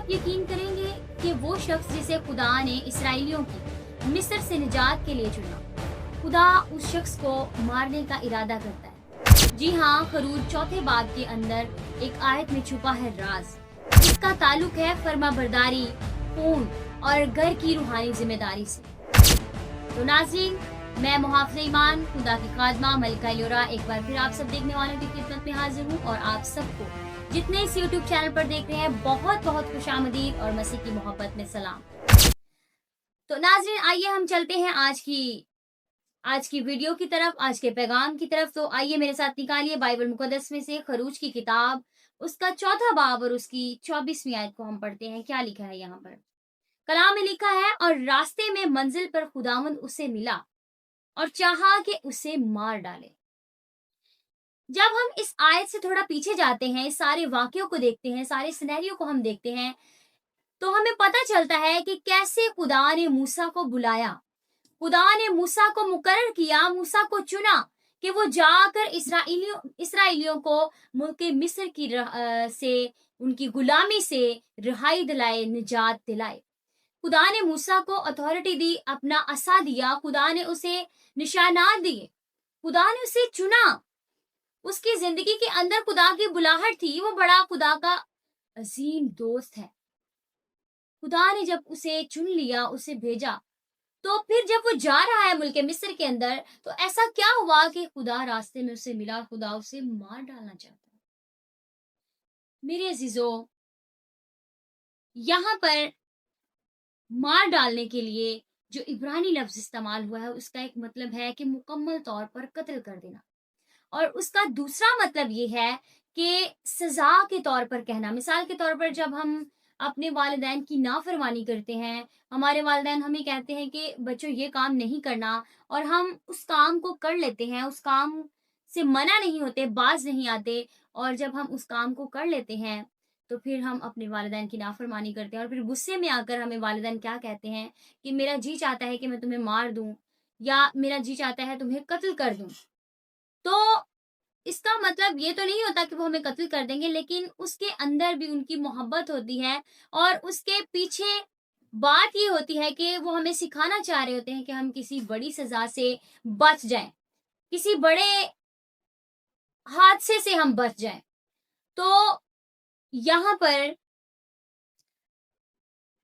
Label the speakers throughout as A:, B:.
A: आप यकीन करेंगे कि वो शख्स जिसे खुदा ने इसराइलियों की मिस्र से निजात के लिए चुना, खुदा उस शख्स को मारने का इरादा करता है। जी हाँ, खरूज चौथे बाब के अंदर एक आयत में छुपा है राज, जिसका ताल्लुक है फर्माबरदारी, खून और घर की रूहानी जिम्मेदारी से। तो नाज़रीन, मैं मुहाफ़िज़ ईमान खुदा की खादमा मलिका लियोरा एक बार फिर आप सब देखने वालों की खिदमत में हाजिर हूँ और आप सबको जितने इस यूट्यूब चैनल पर देख रहे हैं बहुत बहुत खुशामदीद और मसीह की मोहब्बत में सलाम। तो नाज़रीन, आइए हम चलते हैं आज की वीडियो की तरफ, आज के पैगाम की तरफ। तो आइए मेरे साथ निकालिए बाइबल मुकद्दस में से खरूज की किताब, उसका चौथा बाब और उसकी 24वीं आयत को हम पढ़ते हैं। क्या लिखा है यहाँ पर? कलाम में लिखा है, और रास्ते में मंजिल पर खुदावंद उसे मिला और चाहा कि उसे मार डाले। जब हम इस आयत से थोड़ा पीछे जाते हैं, इस सारे वाक्यों को देखते हैं, सारे सिनेरियो को हम देखते हैं, तो हमें पता चलता है कि कैसे खुदा ने मूसा को बुलाया, खुदा ने मूसा को मुकर्रर किया, मूसा को चुना कि वो जाकर इसराइलियों को मुल्क मिस्र से, उनकी गुलामी से रिहाई दिलाए, निजात दिलाए। खुदा ने मूसा को अथॉरिटी दी, अपना असा दिया, खुदा ने उसे निशानात दिए, खुदा ने उसे चुना। उसकी जिंदगी के अंदर खुदा की बुलाहट थी, वो बड़ा खुदा का अजीम दोस्त है। खुदा ने जब उसे चुन लिया, उसे भेजा, तो फिर जब वो जा रहा है मुल्क मिस्र के अंदर, तो ऐसा क्या हुआ कि खुदा रास्ते में उसे मिला, खुदा उसे मार डालना चाहता है। मेरे अजीजों, यहाँ पर मार डालने के लिए जो इब्रानी लफ्ज इस्तेमाल हुआ है, उसका एक मतलब है कि मुकम्मल तौर पर कत्ल कर देना, और उसका दूसरा मतलब ये है कि सजा के तौर पर कहना। मिसाल के तौर पर जब हम अपने वालिदैन की नाफरमानी करते हैं, हमारे वालिदैन हमें कहते हैं कि बच्चों ये काम नहीं करना, और हम उस काम को कर लेते हैं, उस काम से मना नहीं होते, बाज नहीं आते, और जब हम उस काम को कर लेते हैं तो फिर हम अपने वालिदैन की नाफरमानी करते हैं, और फिर गुस्से में आकर हमें वालिदैन क्या कहते हैं कि मेरा जी चाहता है कि मैं तुम्हें मार दूं, या मेरा जी चाहता है तुम्हें कत्ल कर दूं। तो इसका मतलब ये तो नहीं होता कि वो हमें कत्ल कर देंगे, लेकिन उसके अंदर भी उनकी मोहब्बत होती है, और उसके पीछे बात ये होती है कि वो हमें सिखाना चाह रहे होते हैं कि हम किसी बड़ी सजा से बच जाएं, किसी बड़े हादसे से हम बच जाएं। तो यहाँ पर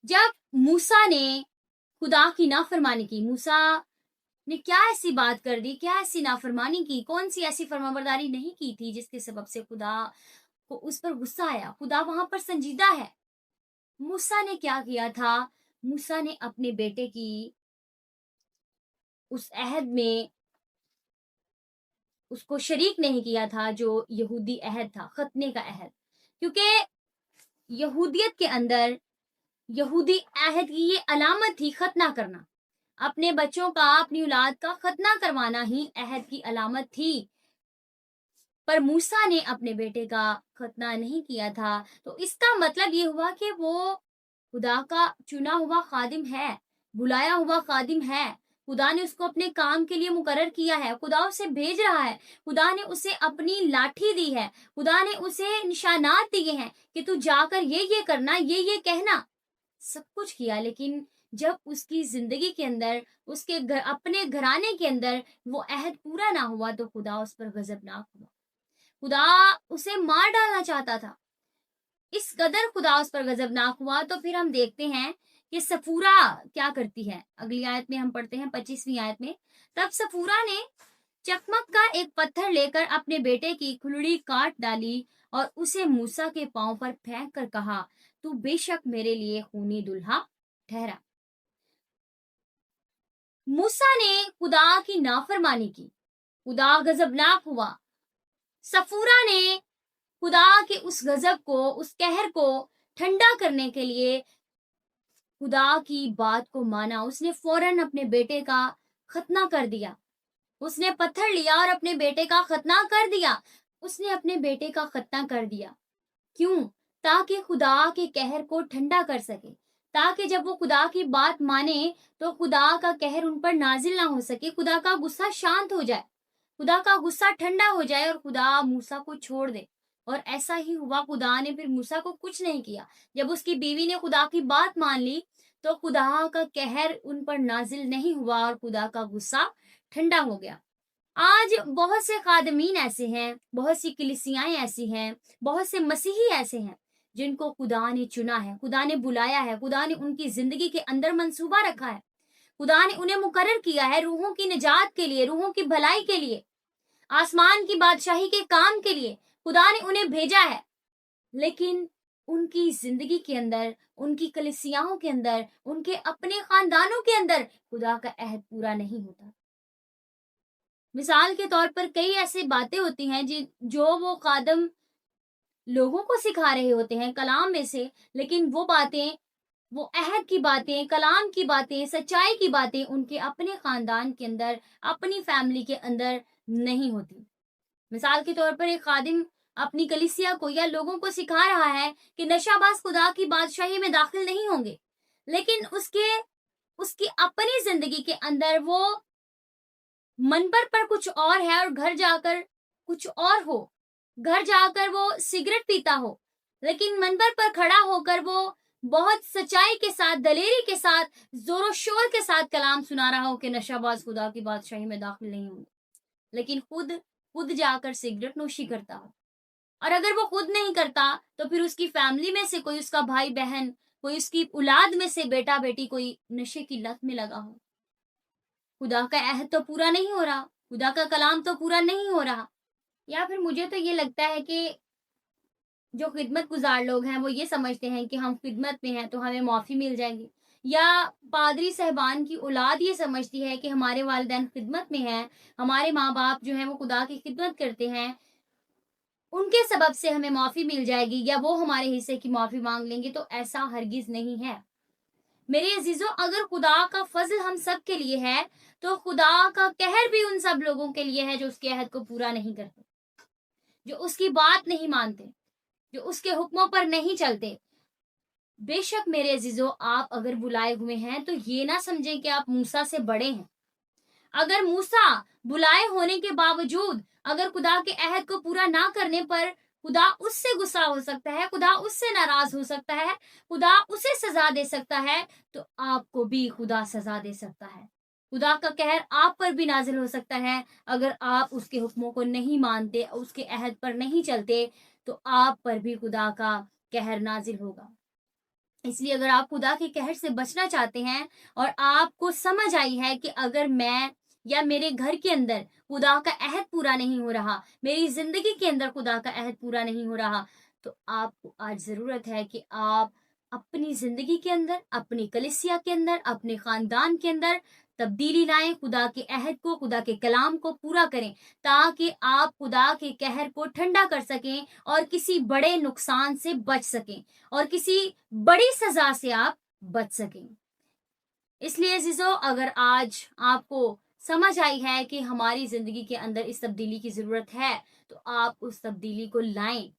A: जब मूसा ने खुदा की नाफरमानी की, मूसा ने क्या ऐसी बात कर दी, क्या ऐसी नाफरमानी की, कौन सी ऐसी फरमाबरदारी नहीं की थी जिसके सबब से खुदा को उस पर गुस्सा आया। खुदा वहां पर संजीदा है। मूसा ने क्या किया था? मूसा ने अपने बेटे की उस अहद में उसको शरीक नहीं किया था जो यहूदी अहद था, खतने का अहद, क्योंकि यहूदियत के अंदर यहूदी अहद की ये अलामत थी, खतना करना, अपने बच्चों का, अपनी औलाद का खतना करवाना ही अहद की अलामत थी। पर मूसा ने अपने बेटे का खतना नहीं किया था, तो इसका मतलब ये हुआ कि वो खुदा का चुना हुआ खादिम है, बुलाया हुआ खादिम है। खुदा ने उसको अपने काम के लिए मुकर्रर किया है, खुदा उसे भेज रहा है, खुदा ने उसे अपनी लाठी दी है, खुदा ने उसे निशानात दिए हैं कि तू जाकर ये करना, ये कहना, सब कुछ किया। लेकिन जब उसकी जिंदगी के अंदर, उसके अपने घराने के अंदर वो अहद पूरा ना हुआ, तो खुदा उस पर गजबनाक हुआ, खुदा उसे मार डालना चाहता था। इस कदर खुदा उस पर गजबनाक हुआ। तो फिर हम देखते हैं कि सफूरा क्या करती है। अगली आयत में हम पढ़ते हैं 25वीं आयत में, तब सफूरा ने चकमक का एक पत्थर लेकर अपने बेटे की खुलड़ी काट डाली और उसे मूसा के पांव पर फेंक कर कहा, तू बेशक मेरे लिए खूनी दुल्हा ठहरा। मूसा ने खुदा की नाफरमानी की, खुदा गजबनाक हुआ। सफूरा ने खुदा के उस गजब को, उस कहर को ठंडा करने के लिए खुदा की बात को माना। उसने फौरन अपने बेटे का खतना कर दिया, उसने पत्थर लिया और अपने बेटे का खतना कर दिया। उसने अपने बेटे का खतना कर दिया, क्यों? ताकि खुदा के कहर को ठंडा कर सके, ताकि जब वो खुदा की बात माने तो खुदा का कहर उन पर नाजिल ना हो सके, खुदा का गुस्सा शांत हो जाए, खुदा का गुस्सा ठंडा हो जाए और खुदा मूसा को छोड़ दे, और ऐसा ही हुआ, खुदा ने फिर मूसा को कुछ नहीं किया। जब उसकी बीवी ने खुदा की बात मान ली तो खुदा का कहर उन पर नाजिल नहीं हुआ और खुदा का गुस्सा ठंडा हो गया। आज बहुत से खादमीन ऐसे हैं, बहुत सी कलीसियाएं ऐसी हैं, बहुत से मसीही ऐसे हैं जिनको खुदा ने चुना है, खुदा ने बुलाया है, खुदा ने उनकी जिंदगी के अंदर मंसूबा रखा है, खुदा ने उन्हें मुकर्रर किया है रूहों की निजात के लिए, रूहों की भलाई के लिए, आसमान की बादशाही के काम के लिए खुदा ने उन्हें भेजा है। लेकिन उनकी जिंदगी के अंदर, उनकी कलीसियाओं के अंदर, उनके अपने खानदानों के अंदर खुदा का अहद पूरा नहीं होता। मिसाल के तौर पर कई ऐसी बातें होती हैं जो वो खादम लोगों को सिखा रहे होते हैं कलाम में से, लेकिन वो बातें, वो अहद की बातें, कलाम की बातें, सच्चाई की बातें उनके अपने खानदान के अंदर, अपनी फैमिली के अंदर नहीं होती। मिसाल के तौर पर एक खादिम अपनी कलीसिया को या लोगों को सिखा रहा है कि नशाबाज खुदा की बादशाही में दाखिल नहीं होंगे, लेकिन उसकी अपनी जिंदगी के अंदर वो मन पर कुछ और है और घर जाकर कुछ और हो, घर जाकर वो सिगरेट पीता हो, लेकिन मंबर पर खड़ा होकर वो बहुत सच्चाई के साथ, दलेरी के साथ, जोरों शोर के साथ कलाम सुना रहा हो कि नशाबाज खुदा की बादशाही में दाखिल नहीं होंगे, लेकिन खुद जाकर सिगरेट नोशी करता हो। और अगर वो खुद नहीं करता तो फिर उसकी फैमिली में से कोई, उसका भाई बहन, कोई उसकी औलाद में से बेटा बेटी कोई नशे की लत में लगा हो। खुदा का अहद तो पूरा नहीं हो रहा, खुदा का कलाम तो पूरा नहीं हो रहा। या फिर मुझे तो ये लगता है कि जो खिदमत गुजार लोग हैं वो ये समझते हैं कि हम खिदमत में हैं तो हमें माफ़ी मिल जाएगी, या पादरी साहबान की औलाद ये समझती है कि हमारे वालिदैन खिदमत में हैं, हमारे माँ बाप जो हैं वो खुदा की खिदमत करते हैं, उनके सबब से हमें माफ़ी मिल जाएगी या वो हमारे हिस्से की माफ़ी मांग लेंगे। तो ऐसा हरगिज नहीं है मेरे अजीजों। अगर खुदा का फजल हम सब के लिए है तो खुदा का कहर भी उन सब लोगों के लिए है जो उसके अहद को पूरा नहीं करते, जो उसकी बात नहीं मानते, जो उसके हुक्मों पर नहीं चलते। बेशक मेरे अजीजों, आप अगर बुलाए हुए हैं तो ये ना समझें कि आप मूसा से बड़े हैं। अगर मूसा बुलाए होने के बावजूद अगर खुदा के अहद को पूरा ना करने पर खुदा उससे गुस्सा हो सकता है, खुदा उससे नाराज हो सकता है, खुदा उसे सजा दे सकता है, तो आपको भी खुदा सजा दे सकता है। खुदा का कहर आप पर भी नाजिल हो सकता है अगर आप उसके हुक्मों को नहीं मानते, उसके अहद पर नहीं चलते, तो आप पर भी खुदा का कहर नाजिल होगा। इसलिए अगर आप खुदा के कहर से बचना चाहते हैं और आपको समझ आई है कि अगर मैं या मेरे घर के अंदर खुदा का अहद पूरा नहीं हो रहा, मेरी जिंदगी के अंदर खुदा का अहद पूरा नहीं हो रहा, तो आपको आज जरूरत है कि आप अपनी जिंदगी के अंदर, अपनी कलीसिया के अंदर, अपने खानदान के अंदर तब्दीली लाएं, खुदा के अहद को, खुदा के कलाम को पूरा करें, ताकि आप खुदा के कहर को ठंडा कर सकें और किसी बड़े नुकसान से बच सकें और किसी बड़ी सजा से आप बच सकें। इसलिए अजीजों, अगर आज आपको समझ आई है कि हमारी जिंदगी के अंदर इस तब्दीली की जरूरत है, तो आप उस तब्दीली को लाएं।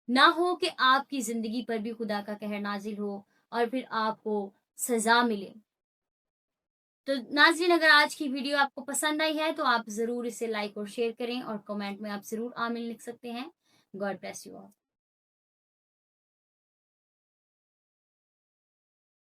A: ना हो कि आपकी जिंदगी पर भी खुदा का कहर नाजिल हो और फिर आपको सजा मिले। तो नाज़रीन, अगर आज की वीडियो आपको पसंद आई है तो आप ज़रूर इसे लाइक और शेयर करें और कमेंट में आप ज़रूर आमीन लिख सकते हैं। God bless you all.